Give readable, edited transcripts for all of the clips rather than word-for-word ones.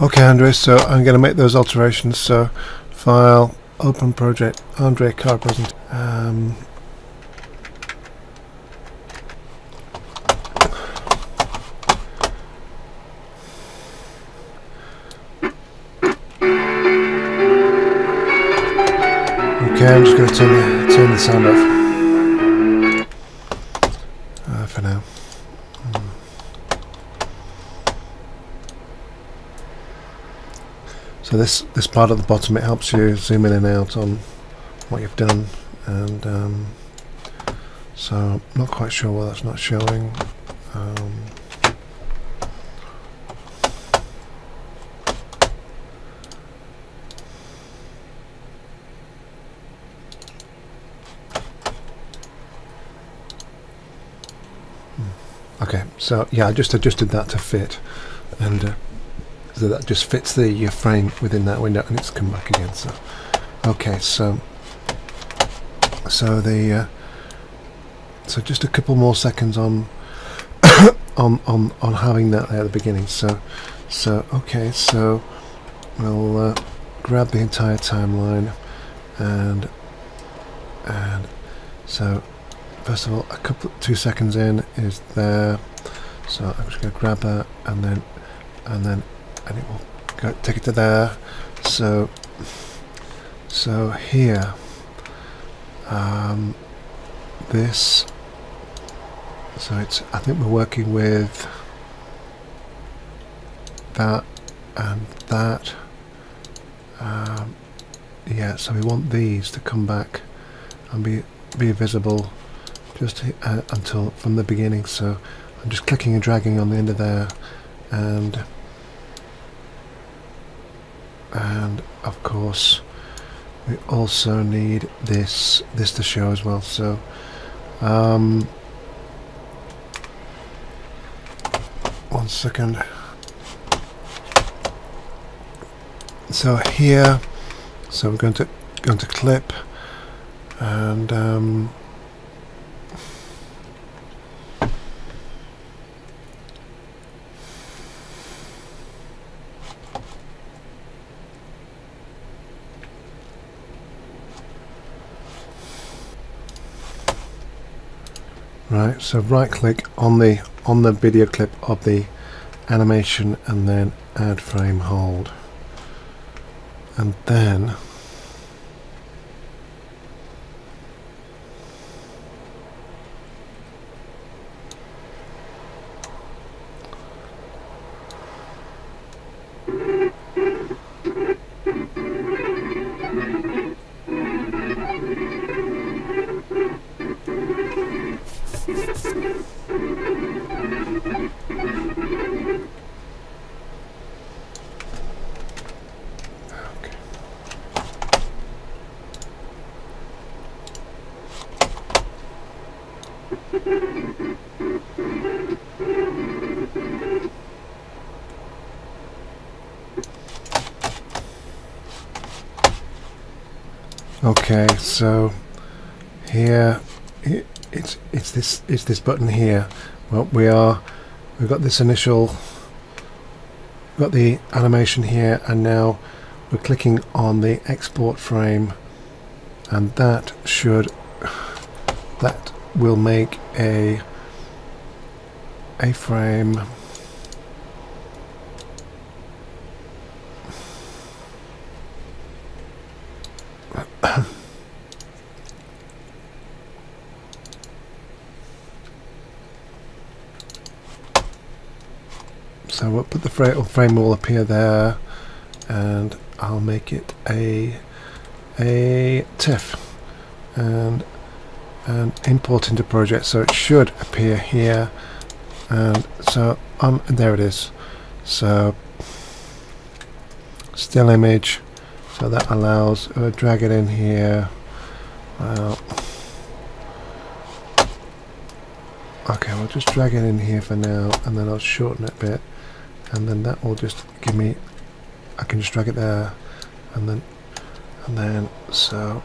Okay, Andre, so I'm going to make those alterations. So, file, open project, Andre card present. Okay, I'm just going to turn the sound off for now. So this part at the bottom, it helps you zoom in and out on what you've done, and so I'm not quite sure why that's not showing. Okay, so yeah, I just adjusted that to fit, and so that just fits the frame within that window, and it's come back again. So okay, so just a couple more seconds on on having that there at the beginning. So okay, so we'll grab the entire timeline, and so first of all, 2 seconds in is there. So I'm just going to grab that, and it will take it to there. So here, this. So it's. I think we're working with that and that. Yeah. So we want these to come back and be visible just until from the beginning. So I'm just clicking and dragging on the end of there, and of course we also need this to show as well. So one second. So here, so we're going to clip, and right, so right click on the video clip of the animation, and then add frame hold, and then okay, so here it's this button here. Well, we've got this initial, got the animation here, and now we're clicking on the export frame, and that will make a frame. So we'll put the frame will appear there, and I'll make it a TIFF, and import into project, so it should appear here, and so there it is. So still image, so that allows drag it in here. Well, okay, we'll just drag it in here for now, and then I'll shorten it a bit, and then that will just give me, I can just drag it there, and then so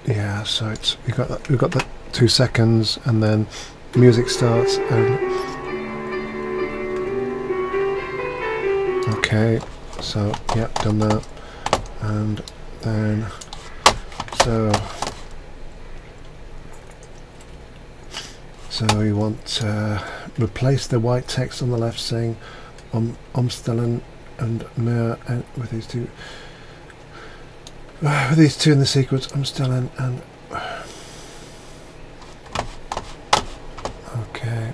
yeah, so we've got the 2 seconds, and then music starts, and Okay, so yeah, done that, and then so we want to replace the white text on the left saying omstellen and mehr with these two in the sequence, omstellen and okay.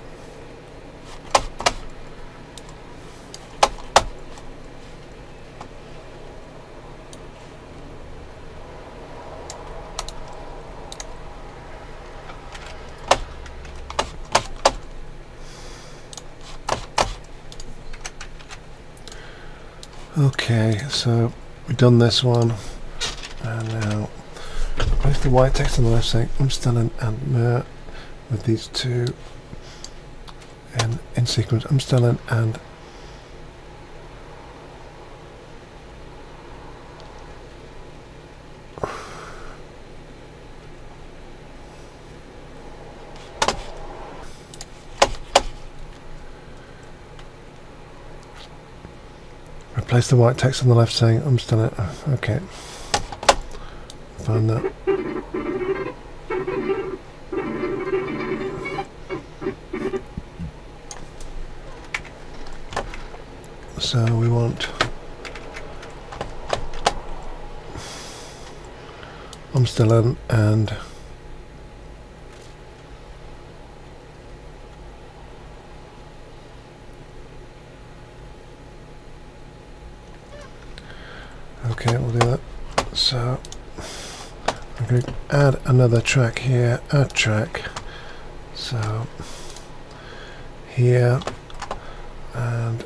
Okay, so we've done this one, and now replace the white text on the left saying umstellen and mehr with these two in sequence, umstellen and replace the white text on the left saying umstellen. Okay, find that. So we want omstellen and okay, we'll do that. So I'm going to add another track here, add track, so here, and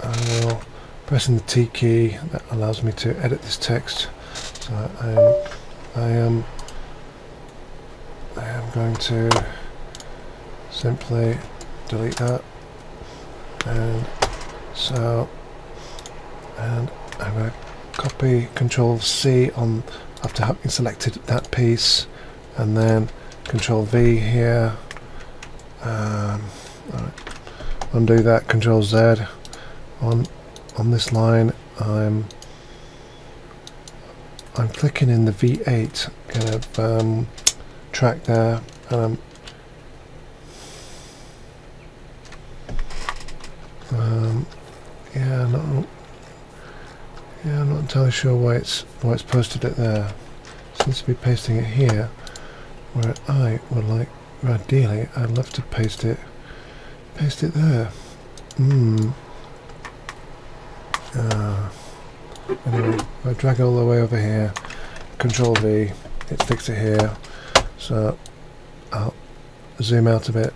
I will pressing the T key that allows me to edit this text. So I am going to simply delete that, and so I'm going to copy Control C on after having selected that piece, and then Control V here. Right. Undo that. Control Z on this line. I'm clicking in the V8 kind of track there, and I'm not entirely sure why it's posted it there. Seems to be pasting it here, where I would like, ideally, I'd love to paste it there. Anyway, I drag it all the way over here. Control V, it fixed it here. So I'll zoom out a bit,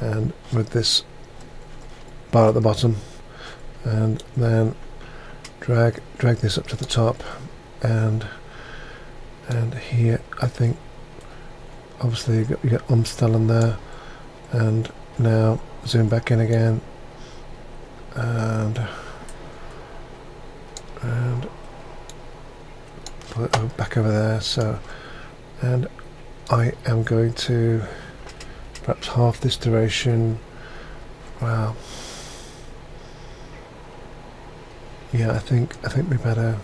and with this bar at the bottom, and then drag this up to the top, and here I think obviously you get umstellen there, and now zoom back in again, and put it back over there. So, and I am going to perhaps half this duration. Well, yeah, I think we better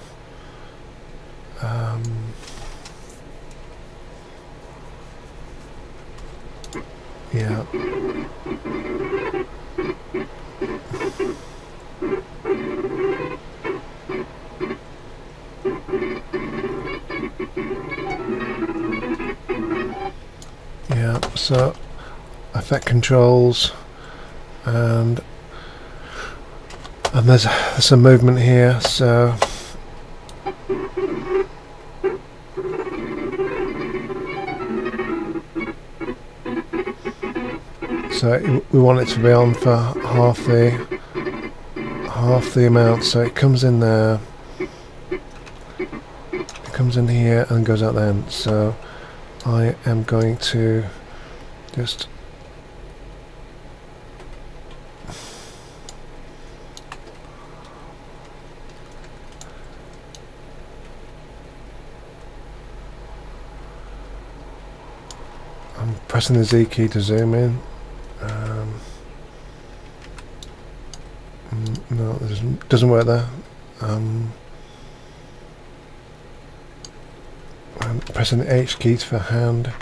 yeah. Yeah, so effect controls, and there's some movement here, so we want it to be on for half the amount, so it comes in there, it comes in here and goes out then. So I am going to just I'm pressing the Z key to zoom in. No, doesn't work there. I'm pressing the H keys for hand.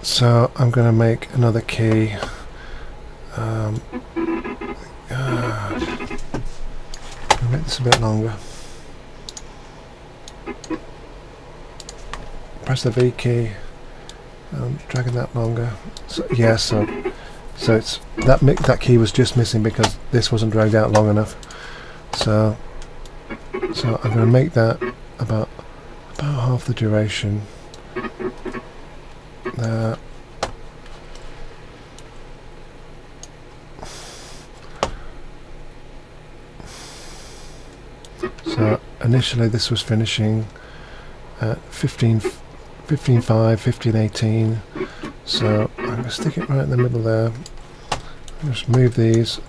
So I'm going to make another key. I'll make this a bit longer. Press the V key. Dragging that longer. So, yeah, so it's that key was just missing because this wasn't dragged out long enough. So I'm going to make that about half the duration. There. So initially this was finishing at 15.5, 15.18. So I'm going to stick it right in the middle there. Just move these.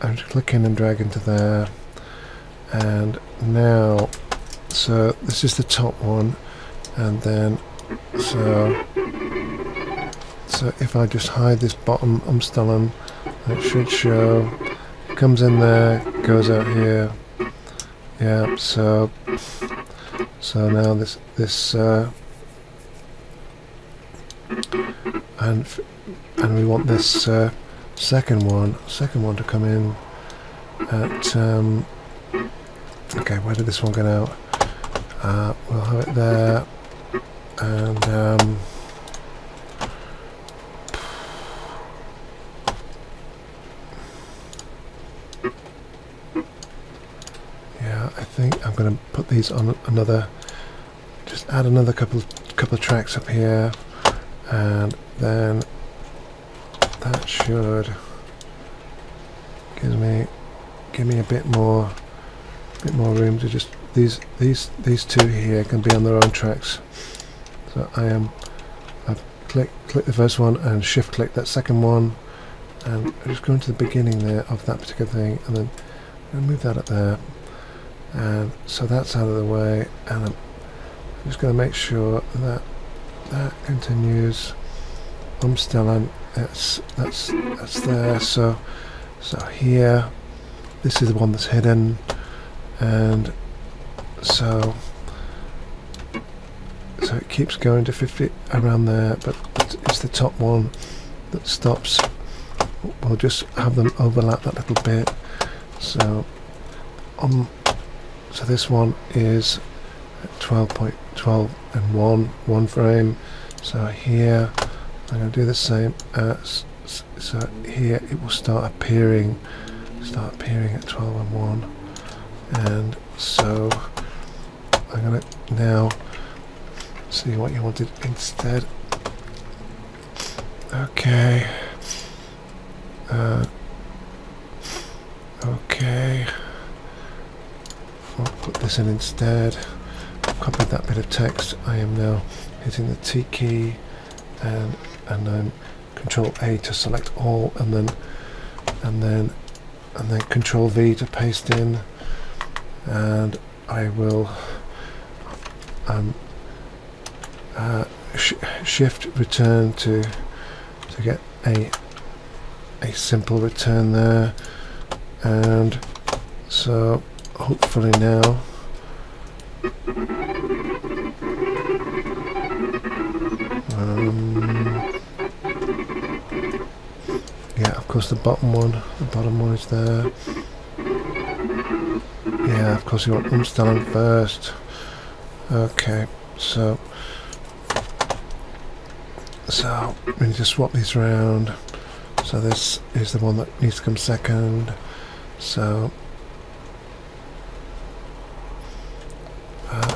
I'm just clicking and dragging to there. And now, so this is the top one, and then so if I just hide this bottom umstellen, it should show. It comes in there, goes out here. Yeah. So now this and we want this second one to come in at okay, where did this one go out? We'll have it there, and yeah, I think I'm going to put these on another. Just add another couple of tracks up here, and then that should give me a bit more room to just these two here can be on their own tracks. So I've clicked the first one and shift click that second one, and I'm just going to the beginning there of that particular thing, and then I'm move that up there, and so that's out of the way, and I'm just going to make sure that that continues. Umstellen, that's there. So here, this is the one that's hidden, and so it keeps going to 50 around there, but it's the top one that stops. We'll just have them overlap that little bit. So so this one is 12.12 and one frame. So here I'm going to do the same as, so here it will start appearing at 12 and 1, and so I'm going to now see what you wanted instead. Okay. Okay. I'll put this in instead. I've copied that bit of text. I am now hitting the T key, and then Control A to select all, and then Control V to paste in, and I will shift return to get a simple return there, and so hopefully now yeah, of course the bottom one is there. Yeah, of course you want Umstellen first. Okay, so we need to swap these around. So this is the one that needs to come second. So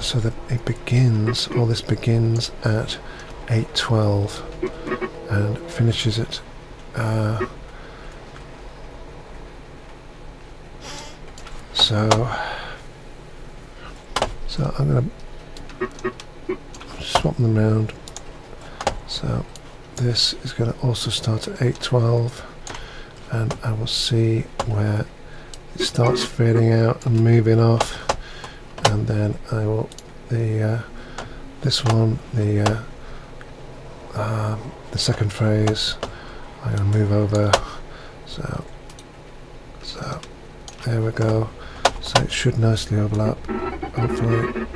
so that it begins, all this begins at 8:12 and finishes at so I'm going to swap them around. So this is going to also start at 8:12, and I will see where it starts fading out and moving off, and then I will this one, the second phrase, I'm going to move over. So there we go. So it should nicely overlap, hopefully.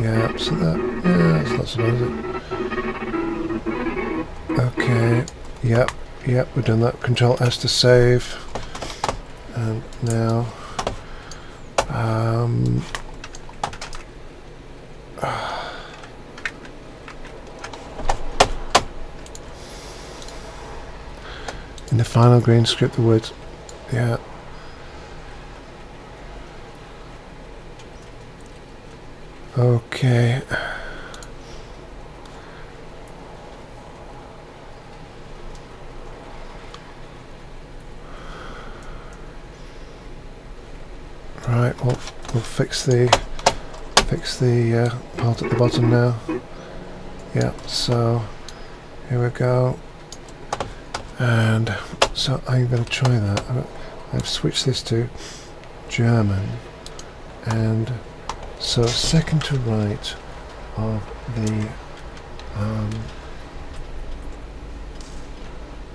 Yeah, so that's not so bad, is it? Okay, yep, we've done that. Control S to save. And now in the final green script the words, yeah. Okay. Right, we'll fix the part at the bottom now. Yeah, so here we go. And so I'm going to try that. I've switched this to German, and so second to right of the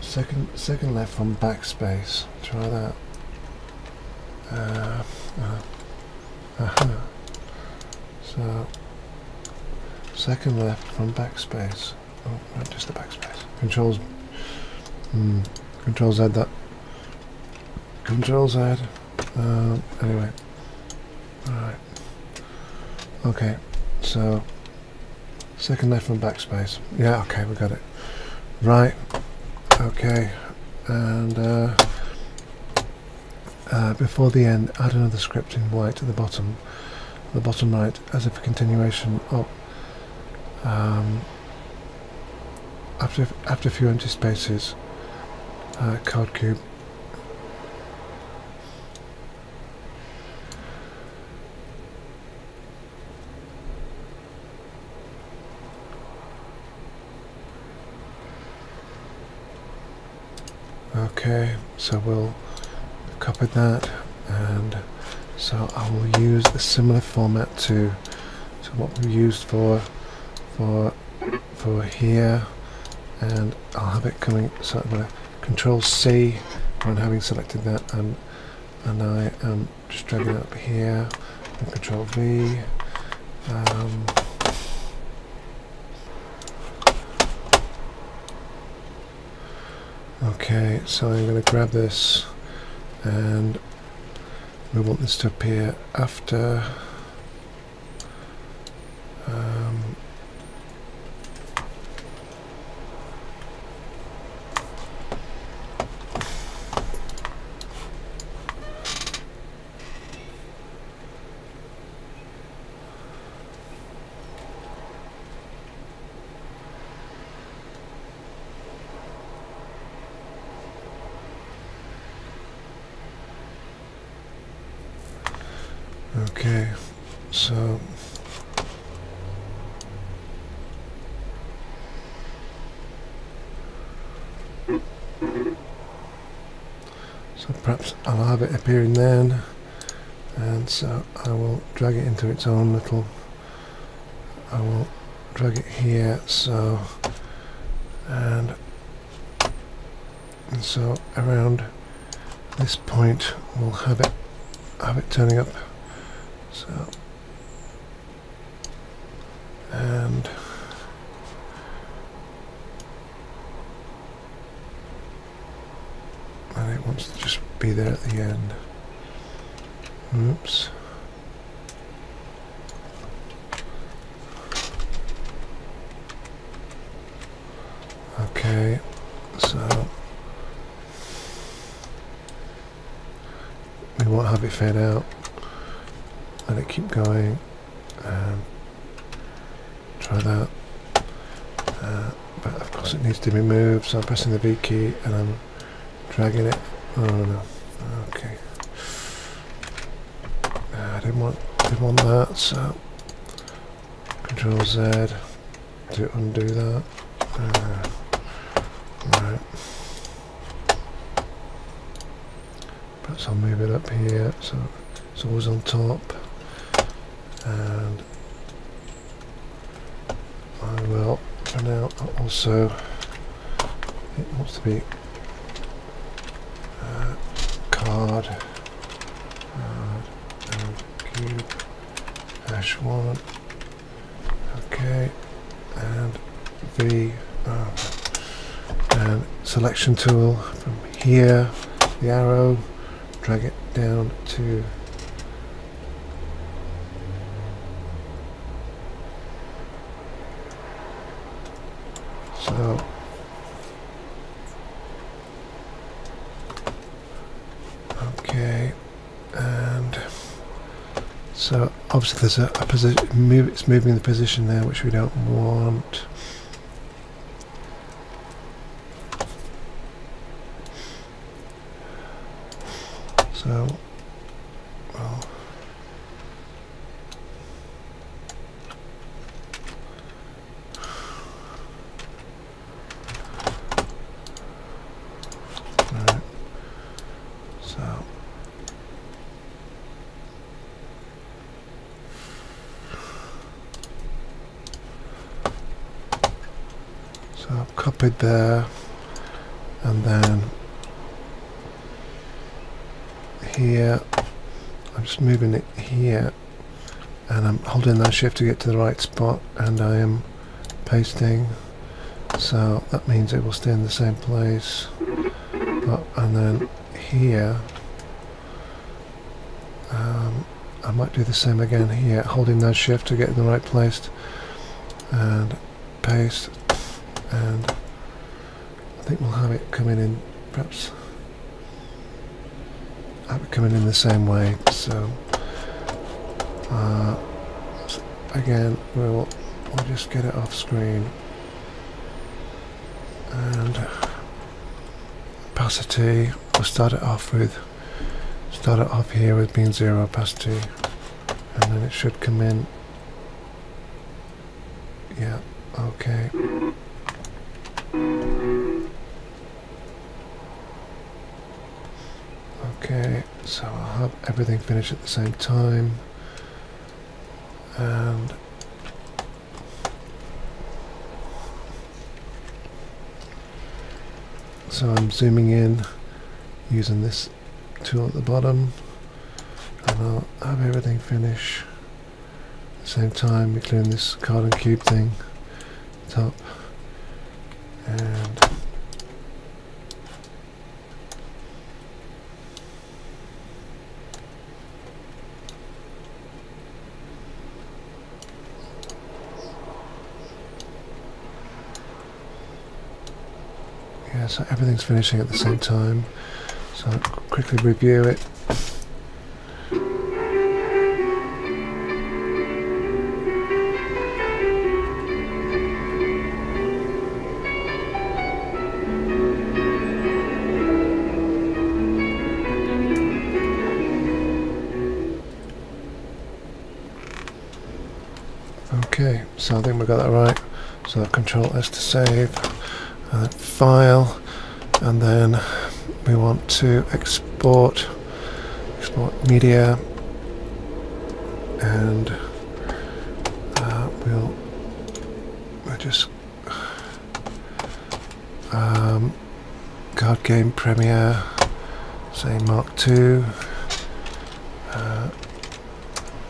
second left from backspace. Try that. So second left from backspace. Oh, not just the backspace. Control Z that. Control Z. Anyway. Alright. Okay. So second left from backspace. Yeah, okay, we got it. Right. Okay. And before the end, add another script in white at the bottom right, as if a continuation up. After a few empty spaces, card cube. Okay, so we'll copy that, and so I will use a similar format to what we used for here, and I'll have it coming. So I'm going to Control C when having selected that, and I am just dragging it up here, and Control V. Okay, so I'm going to grab this, and we want this to appear after okay, so perhaps I'll have it appearing then, and so I will drag it into its own little, I will drag it here, so and so around this point we'll have it turning up. So and it wants to just be there at the end. Oops. Okay, so we won't have it fade out. Let it keep going. Try that. But of course it needs to be moved, so I'm pressing the V key and I'm dragging it. Oh no. Okay. I didn't want that, so Control Z to undo that. Right. Perhaps I'll move it up here so it's always on top, and I will for now also, it wants to be card and cube -1. Okay, and V and selection tool from here, the arrow, drag it down to so okay, and so obviously there's a position, it's moving the position there which we don't want. So, well, right. So I've copied there, and then here I'm just moving it here, and I'm holding that shift to get to the right spot, and I am pasting, so that means it will stay in the same place. And then here I might do the same again here, holding that shift to get in the right place, and paste, and I think we'll have it coming in, perhaps have it coming in the same way. So again we'll just get it off screen, and opacity, we'll start it off here with being 0 opacity, and then it should come in. Yeah, okay. Okay, so I'll have everything finished at the same time, and so I'm zooming in using this tool at the bottom, and I'll have everything finish at the same time, including this card and cube thing top, and yeah, so everything's finishing at the same time. So I'll quickly review it. Okay, so I think we got that right. So Control S to save, file, and then we want to export media, and we'll just card game Premiere, say Mark II.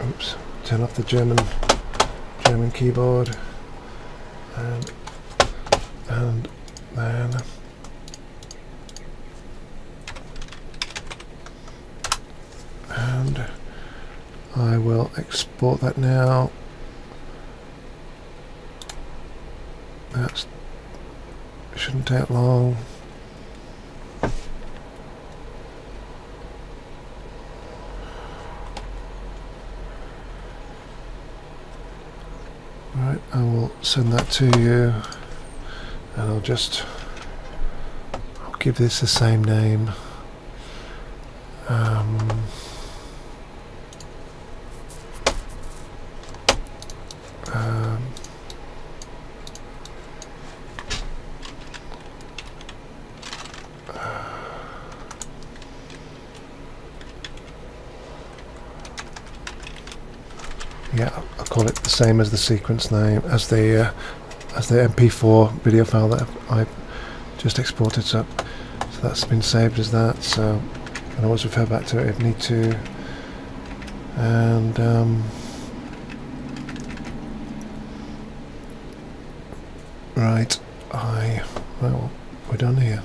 Oops, turn off the German keyboard, and then I will export that now. That shouldn't take long. Right, I will send that to you, and I'll give this the same name. Yeah, I'll call it the same as the sequence name, as the MP4 video file that I've just exported. So that's been saved as that. So I can always refer back to it if need to. And right, well, we're done here.